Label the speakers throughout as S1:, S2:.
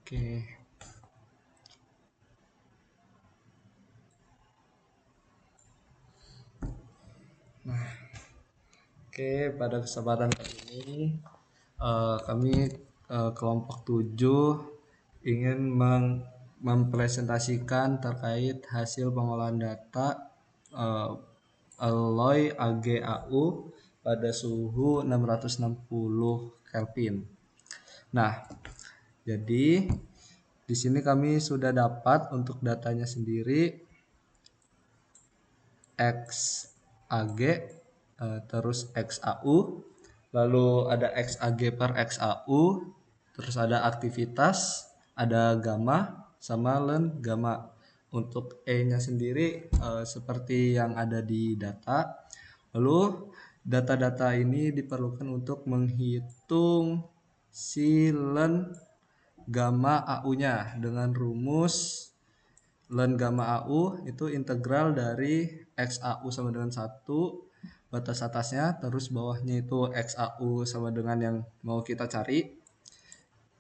S1: Oke. Oke, pada kesempatan kali ini kami kelompok 7 ingin mempresentasikan terkait hasil pengolahan data eh, alloy AgAU pada suhu 660 Kelvin. Nah, jadi di sini kami sudah dapat untuk datanya sendiri XAG, terus XAU, lalu ada XAG per XAU, terus ada aktivitas, ada gamma, sama len gamma. Untuk E-nya sendiri seperti yang ada di data. Lalu data-data ini diperlukan untuk menghitung si len gamma AU-nya dengan rumus len gamma AU itu integral dari XAU sama dengan 1 batas atasnya, terus bawahnya itu XAU sama dengan yang mau kita cari,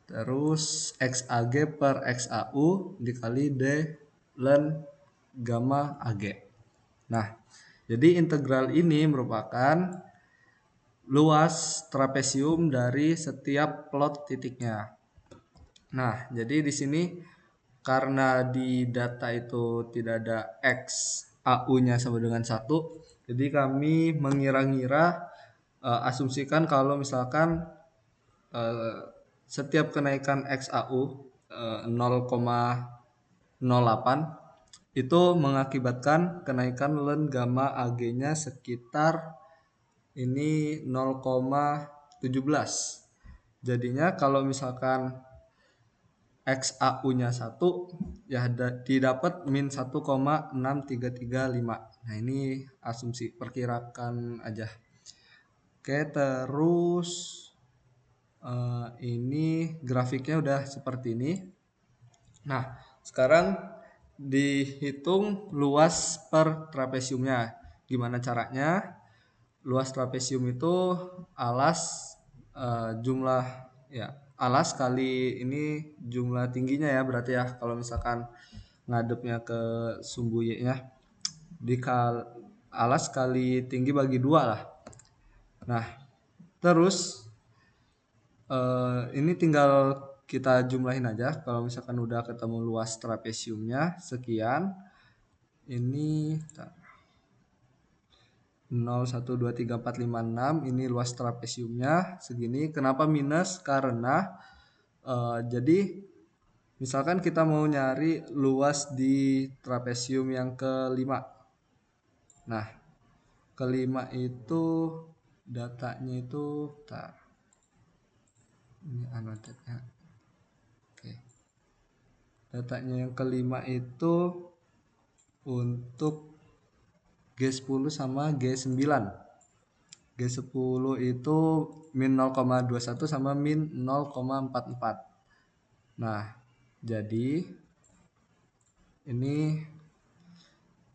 S1: terus XAG per XAU dikali D len gamma AG. Nah, jadi integral ini merupakan luas trapesium dari setiap plot titiknya. Nah, jadi di sini karena di data itu tidak ada X AU-nya sama dengan 1, jadi kami mengira-ngira asumsikan kalau misalkan eh, setiap kenaikan XAU 0,08 itu mengakibatkan kenaikan len gamma AG-nya sekitar ini 0,17. Jadinya kalau misalkan XAU-nya 1 ya didapat min 1,6335. Nah, ini asumsi perkirakan aja. Oke, terus ini grafiknya udah seperti ini. Nah, sekarang dihitung luas per trapesiumnya. Gimana caranya? Luas trapesium itu alas jumlah ya alas kali ini jumlah tingginya ya, berarti ya kalau misalkan ngadepnya ke sumbu Y-nya alas kali tinggi bagi 2 lah. Nah, terus ini tinggal kita jumlahin aja. Kalau misalkan udah ketemu luas trapesiumnya sekian, ini 0,1,2,3,4,5,6, ini luas trapesiumnya segini. Kenapa minus? Karena jadi misalkan kita mau nyari luas di trapesium yang kelima. Nah, kelima itu datanya itu ini annotate-nya. Oke. Datanya yang kelima itu untuk G10 sama G9. G10 itu min 0,21 sama min 0,44. Nah, jadi ini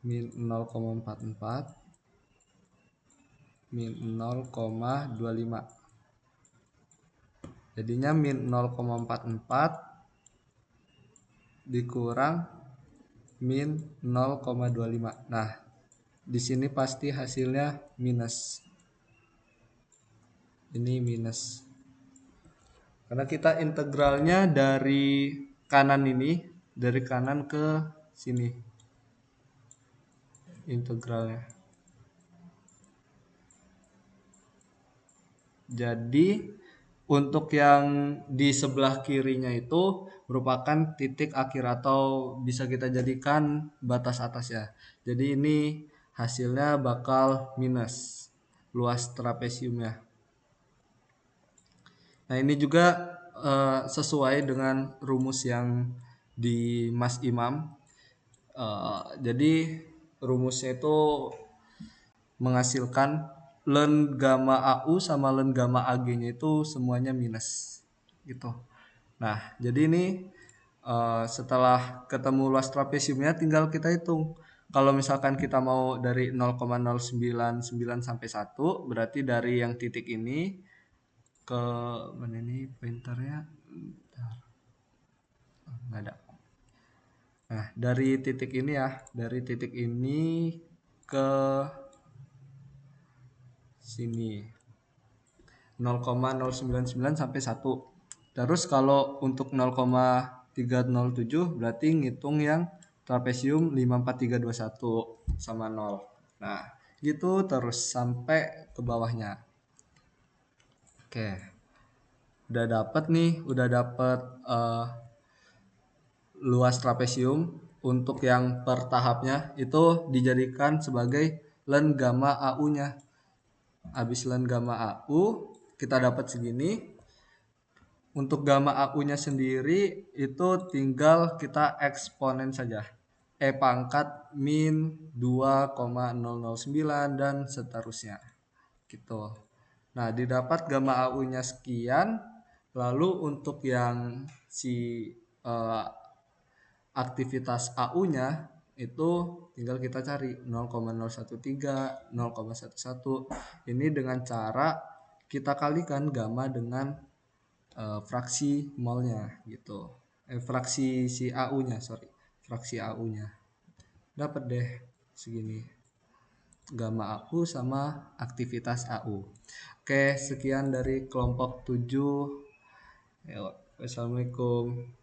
S1: min 0,44 min 0,25. Jadinya min 0,44 dikurang min 0,25. Nah, di sini pasti hasilnya minus. Ini minus. Karena kita integralnya dari kanan ini, dari kanan ke sini. Integralnya. Jadi untuk yang di sebelah kirinya itu merupakan titik akhir atau bisa kita jadikan batas atas ya. Jadi ini hasilnya bakal minus luas trapesiumnya. Nah, ini juga sesuai dengan rumus yang di Mas Imam. Jadi rumusnya itu menghasilkan len gamma AU sama len gamma AG-nya itu semuanya minus gitu. Nah, jadi ini setelah ketemu luas trapesiumnya tinggal kita hitung. Kalau misalkan kita mau dari 0,099 sampai 1, berarti dari yang titik ini ke mana ini pointernya? Bentar. nggak ada. Nah, dari titik ini ya, dari titik ini ke sini 0,099 sampai 1. Terus kalau untuk 0,307 berarti ngitung yang trapesium 54321 sama 0. Nah, gitu terus sampai ke bawahnya. Oke. Udah dapet nih, udah dapet luas trapesium. Untuk yang per tahapnya itu dijadikan sebagai len gamma AU-nya. Habis len gamma AU kita dapat segini. Untuk gamma AU-nya sendiri itu tinggal kita eksponen saja. E pangkat min 2,009 dan seterusnya. Gitu. Nah, didapat gamma AU-nya sekian. Lalu untuk yang si aktivitas AU-nya itu tinggal kita cari 0,013, 0,11. Ini dengan cara kita kalikan gamma dengan fraksi molnya gitu. Fraksi si AU-nya, sorry. Fraksi AU-nya. Dapat deh segini. Gamma AU sama aktivitas AU. Oke, sekian dari kelompok 7. Assalamualaikum.